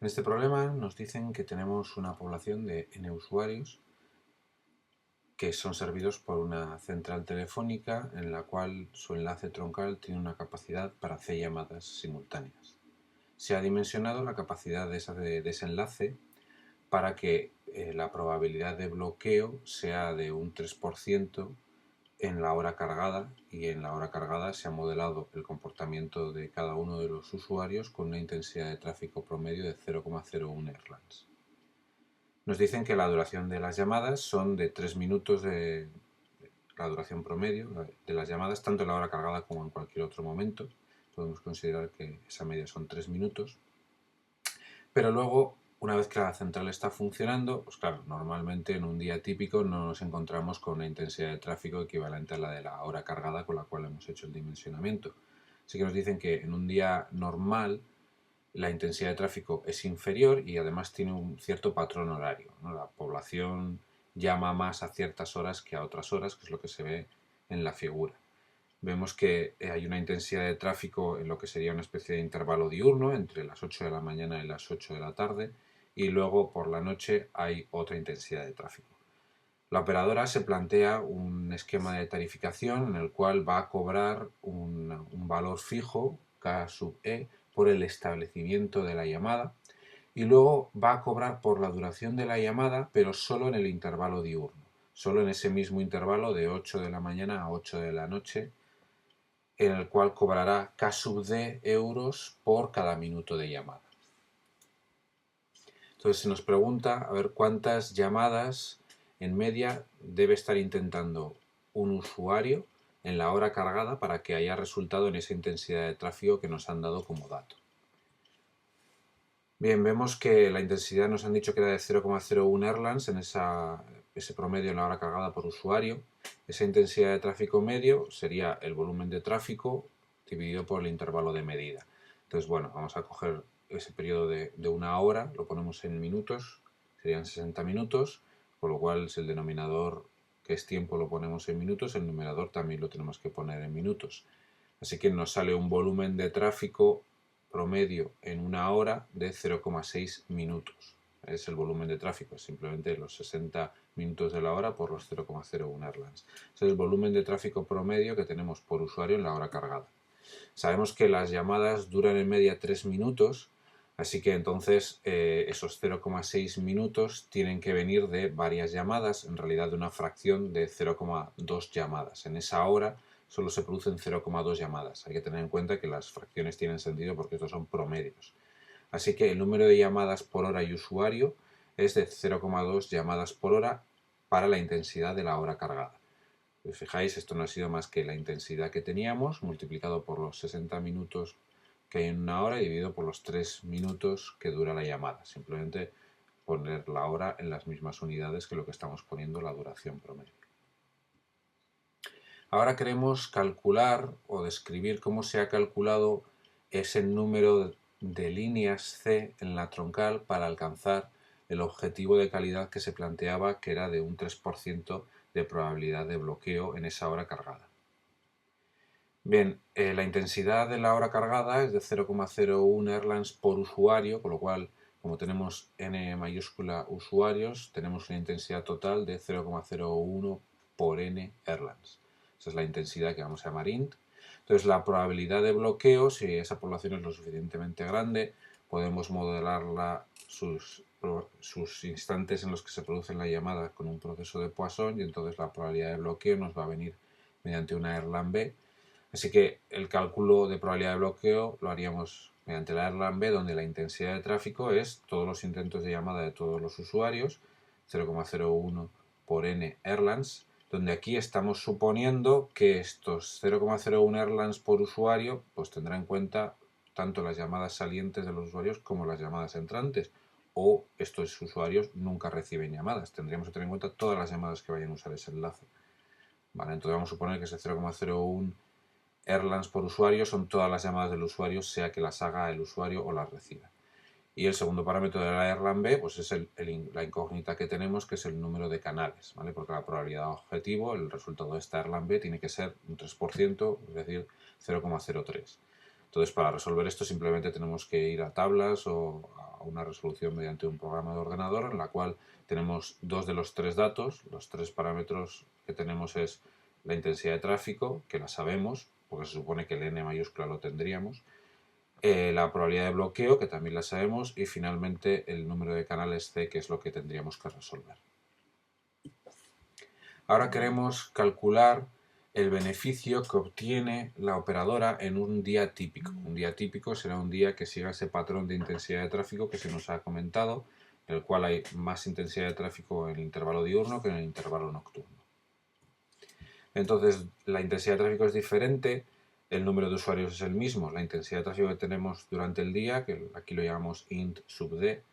En este problema nos dicen que tenemos una población de n usuarios que son servidos por una central telefónica en la cual su enlace troncal tiene una capacidad para hacer llamadas simultáneas. Se ha dimensionado la capacidad de ese enlace para que la probabilidad de bloqueo sea de un 3% en la hora cargada, y en la hora cargada se ha modelado el comportamiento de cada uno de los usuarios con una intensidad de tráfico promedio de 0,01 Erlans. Nos dicen que la duración de las llamadas son de 3 minutos de la duración promedio de las llamadas, tanto en la hora cargada como en cualquier otro momento. Podemos considerar que esa media son 3 minutos. Pero luego, una vez que la central está funcionando, pues claro, normalmente en un día típico no nos encontramos con una intensidad de tráfico equivalente a la de la hora cargada con la cual hemos hecho el dimensionamiento. Así que nos dicen que en un día normal la intensidad de tráfico es inferior y además tiene un cierto patrón horario, ¿no? La población llama más a ciertas horas que a otras horas, que es lo que se ve en la figura. Vemos que hay una intensidad de tráfico en lo que sería una especie de intervalo diurno entre las 8 de la mañana y las 8 de la tarde, y luego por la noche hay otra intensidad de tráfico. La operadora se plantea un esquema de tarificación en el cual va a cobrar un valor fijo, K sub E, por el establecimiento de la llamada, y luego va a cobrar por la duración de la llamada, pero solo en el intervalo diurno, solo en ese mismo intervalo de 8 de la mañana a 8 de la noche, en el cual cobrará K sub D euros por cada minuto de llamada. Entonces se nos pregunta a ver cuántas llamadas en media debe estar intentando un usuario en la hora cargada para que haya resultado en esa intensidad de tráfico que nos han dado como dato. Bien, vemos que la intensidad nos han dicho que era de 0,01 Erlans en ese promedio en la hora cargada por usuario. Esa intensidad de tráfico medio sería el volumen de tráfico dividido por el intervalo de medida. Entonces, bueno, vamos a coger ese periodo de una hora, lo ponemos en minutos, serían 60 minutos, con lo cual si el denominador, que es tiempo, lo ponemos en minutos, el numerador también lo tenemos que poner en minutos. Así que nos sale un volumen de tráfico promedio en una hora de 0,6 minutos. Es el volumen de tráfico, simplemente los 60 minutos de la hora por los 0,01 Erlans. Es el volumen de tráfico promedio que tenemos por usuario en la hora cargada. Sabemos que las llamadas duran en media 3 minutos, así que entonces esos 0,6 minutos tienen que venir de varias llamadas, en realidad de una fracción de 0,2 llamadas. En esa hora solo se producen 0,2 llamadas. Hay que tener en cuenta que las fracciones tienen sentido porque estos son promedios. Así que el número de llamadas por hora y usuario es de 0,2 llamadas por hora para la intensidad de la hora cargada. Si os fijáis, esto no ha sido más que la intensidad que teníamos multiplicado por los 60 minutos que hay en una hora y dividido por los 3 minutos que dura la llamada. Simplemente poner la hora en las mismas unidades que lo que estamos poniendo la duración promedio. Ahora queremos calcular o describir cómo se ha calculado ese número de líneas C en la troncal para alcanzar el objetivo de calidad que se planteaba, que era de un 3% de probabilidad de bloqueo en esa hora cargada. Bien, la intensidad de la hora cargada es de 0,01 Erlans por usuario, con lo cual, como tenemos n mayúscula usuarios, tenemos una intensidad total de 0,01 por n Erlans. Esa es la intensidad que vamos a llamar int. Entonces, la probabilidad de bloqueo, si esa población es lo suficientemente grande, podemos modelarla sus instantes en los que se produce la llamada con un proceso de Poisson, y entonces la probabilidad de bloqueo nos va a venir mediante una Erlang B. Así que el cálculo de probabilidad de bloqueo lo haríamos mediante la Erlang B, donde la intensidad de tráfico es todos los intentos de llamada de todos los usuarios, 0,01 por n Erlans, donde aquí estamos suponiendo que estos 0,01 Erlans por usuario pues tendrá en cuenta tanto las llamadas salientes de los usuarios como las llamadas entrantes, o estos usuarios nunca reciben llamadas. Tendríamos que tener en cuenta todas las llamadas que vayan a usar ese enlace. Vale, entonces vamos a suponer que ese 0,01 Erlans por usuario son todas las llamadas del usuario, sea que las haga el usuario o las reciba. Y el segundo parámetro de la Erlang B pues es la incógnita que tenemos, que es el número de canales, ¿vale? Porque la probabilidad objetivo, el resultado de esta Erlang B, tiene que ser un 3%, es decir, 0,03. Entonces, para resolver esto simplemente tenemos que ir a tablas o a una resolución mediante un programa de ordenador en la cual tenemos dos de los tres datos. Los tres parámetros que tenemos es la intensidad de tráfico, que la sabemos, porque se supone que el n mayúscula lo tendríamos, la probabilidad de bloqueo, que también la sabemos, y finalmente el número de canales C, que es lo que tendríamos que resolver. Ahora queremos calcular el beneficio que obtiene la operadora en un día típico. Un día típico será un día que siga ese patrón de intensidad de tráfico que se nos ha comentado, en el cual hay más intensidad de tráfico en el intervalo diurno que en el intervalo nocturno. Entonces, la intensidad de tráfico es diferente, el número de usuarios es el mismo, la intensidad de tráfico que tenemos durante el día, que aquí lo llamamos int sub d,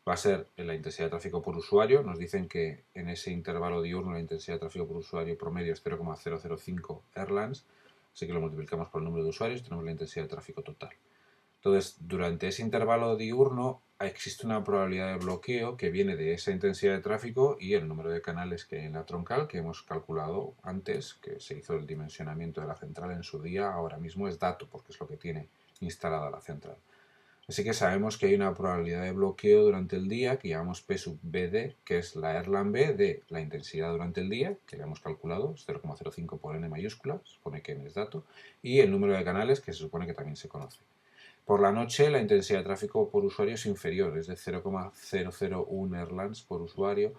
va a ser la intensidad de tráfico por usuario. Nos dicen que en ese intervalo diurno la intensidad de tráfico por usuario promedio es 0,005 Erlands, así que lo multiplicamos por el número de usuarios, tenemos la intensidad de tráfico total. Entonces, durante ese intervalo diurno existe una probabilidad de bloqueo que viene de esa intensidad de tráfico y el número de canales que hay en la troncal, que hemos calculado antes, que se hizo el dimensionamiento de la central en su día, ahora mismo es dato, porque es lo que tiene instalada la central. Así que sabemos que hay una probabilidad de bloqueo durante el día que llamamos P sub BD, que es la Erlang B de la intensidad durante el día, que le hemos calculado, es 0,05 por n mayúscula, se supone que n es dato, y el número de canales, que se supone que también se conoce. Por la noche la intensidad de tráfico por usuario es inferior, es de 0,001 Erlands por usuario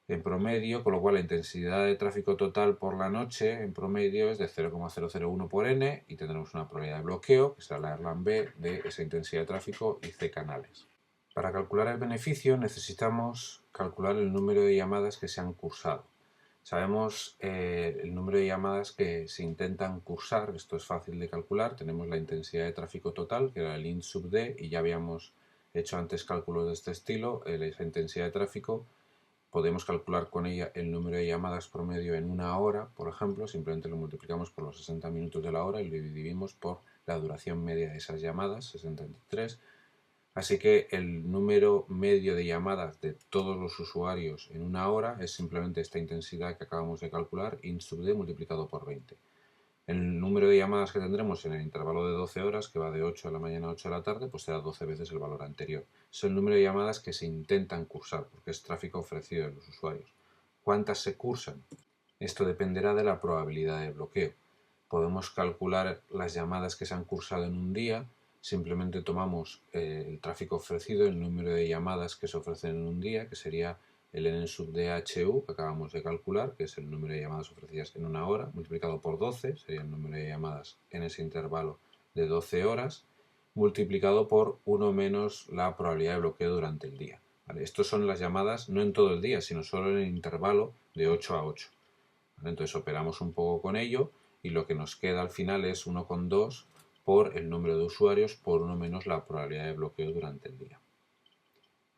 en promedio, con lo cual la intensidad de tráfico total por la noche en promedio es de 0,001 por n y tendremos una probabilidad de bloqueo, que será la Erlang B de esa intensidad de tráfico y C canales. Para calcular el beneficio necesitamos calcular el número de llamadas que se han cursado. Sabemos el número de llamadas que se intentan cursar, esto es fácil de calcular, tenemos la intensidad de tráfico total, que era el int sub d, y ya habíamos hecho antes cálculos de este estilo, esa intensidad de tráfico, podemos calcular con ella el número de llamadas promedio en una hora, por ejemplo, simplemente lo multiplicamos por los 60 minutos de la hora y lo dividimos por la duración media de esas llamadas, 63. Así que el número medio de llamadas de todos los usuarios en una hora es simplemente esta intensidad que acabamos de calcular, int sub d multiplicado por 20. El número de llamadas que tendremos en el intervalo de 12 horas, que va de 8 de la mañana a 8 de la tarde, pues será 12 veces el valor anterior. Es el número de llamadas que se intentan cursar, porque es tráfico ofrecido de los usuarios. ¿Cuántas se cursan? Esto dependerá de la probabilidad de bloqueo. Podemos calcular las llamadas que se han cursado en un día. Simplemente tomamos el tráfico ofrecido, el número de llamadas que se ofrecen en un día, que sería el n sub dhu que acabamos de calcular, que es el número de llamadas ofrecidas en una hora, multiplicado por 12, sería el número de llamadas en ese intervalo de 12 horas, multiplicado por 1 menos la probabilidad de bloqueo durante el día. ¿Vale? Estos son las llamadas no en todo el día, sino solo en el intervalo de 8 a 8. ¿Vale? Entonces operamos un poco con ello y lo que nos queda al final es 1,2 por el número de usuarios por 1 menos la probabilidad de bloqueo durante el día.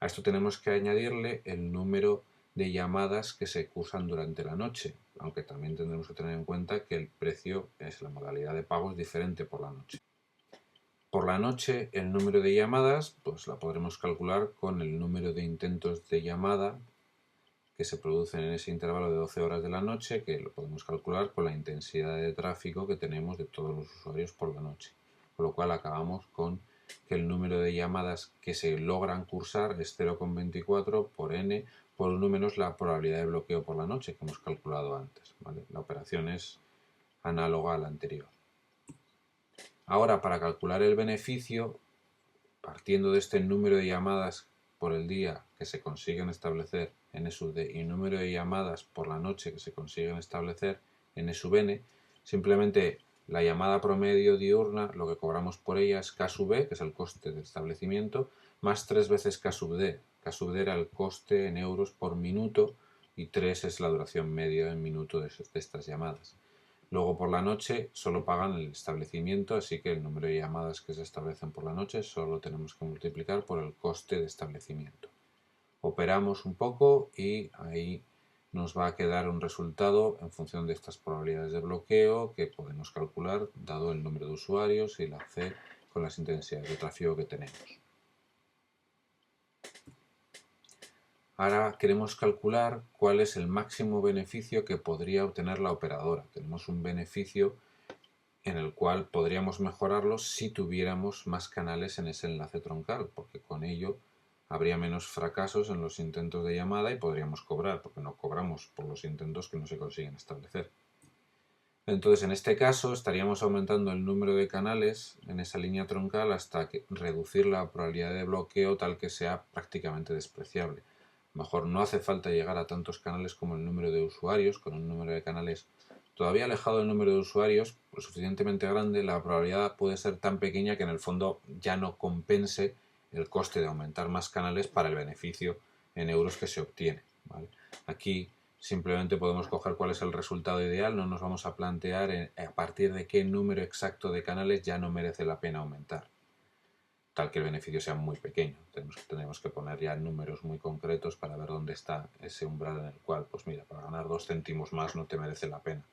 A esto tenemos que añadirle el número de llamadas que se cursan durante la noche, aunque también tendremos que tener en cuenta que el precio es la modalidad de pago es diferente por la noche. Por la noche el número de llamadas pues la podremos calcular con el número de intentos de llamada que se producen en ese intervalo de 12 horas de la noche, que lo podemos calcular con la intensidad de tráfico que tenemos de todos los usuarios por la noche. Con lo cual acabamos con que el número de llamadas que se logran cursar es 0,24 por n por 1 menos la probabilidad de bloqueo por la noche que hemos calculado antes. ¿Vale? La operación es análoga a la anterior. Ahora, para calcular el beneficio, partiendo de este número de llamadas por el día que se consiguen establecer n sub d y el número de llamadas por la noche que se consiguen establecer n sub n, simplemente la llamada promedio diurna, lo que cobramos por ella es k sub b, que es el coste de establecimiento, más 3 veces k sub d. K sub d era el coste en euros por minuto y 3 es la duración media en minuto de estas llamadas. Luego por la noche solo pagan el establecimiento, así que el número de llamadas que se establecen por la noche solo tenemos que multiplicar por el coste de establecimiento. Operamos un poco y ahí nos va a quedar un resultado en función de estas probabilidades de bloqueo que podemos calcular dado el número de usuarios y la C con las intensidades de tráfico que tenemos. Ahora queremos calcular cuál es el máximo beneficio que podría obtener la operadora. Tenemos un beneficio en el cual podríamos mejorarlo si tuviéramos más canales en ese enlace troncal, porque con ello habría menos fracasos en los intentos de llamada y podríamos cobrar, porque no cobramos por los intentos que no se consiguen establecer. Entonces, en este caso, estaríamos aumentando el número de canales en esa línea troncal hasta reducir la probabilidad de bloqueo tal que sea prácticamente despreciable. A lo mejor no hace falta llegar a tantos canales como el número de usuarios, con un número de canales todavía alejado del número de usuarios, lo suficientemente grande, la probabilidad puede ser tan pequeña que en el fondo ya no compense el coste de aumentar más canales para el beneficio en euros que se obtiene, ¿vale? Aquí simplemente podemos coger cuál es el resultado ideal, no nos vamos a plantear a partir de qué número exacto de canales ya no merece la pena aumentar, tal que el beneficio sea muy pequeño. Tenemos que poner ya números muy concretos para ver dónde está ese umbral en el cual, pues mira, para ganar 2 céntimos más no te merece la pena.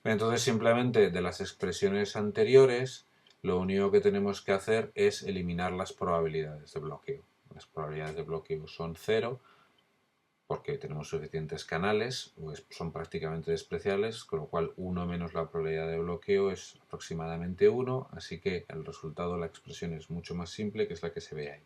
Entonces simplemente de las expresiones anteriores, lo único que tenemos que hacer es eliminar las probabilidades de bloqueo. Las probabilidades de bloqueo son 0, porque tenemos suficientes canales, son prácticamente despreciables, con lo cual 1 menos la probabilidad de bloqueo es aproximadamente 1, así que el resultado, la expresión es mucho más simple, que es la que se ve ahí.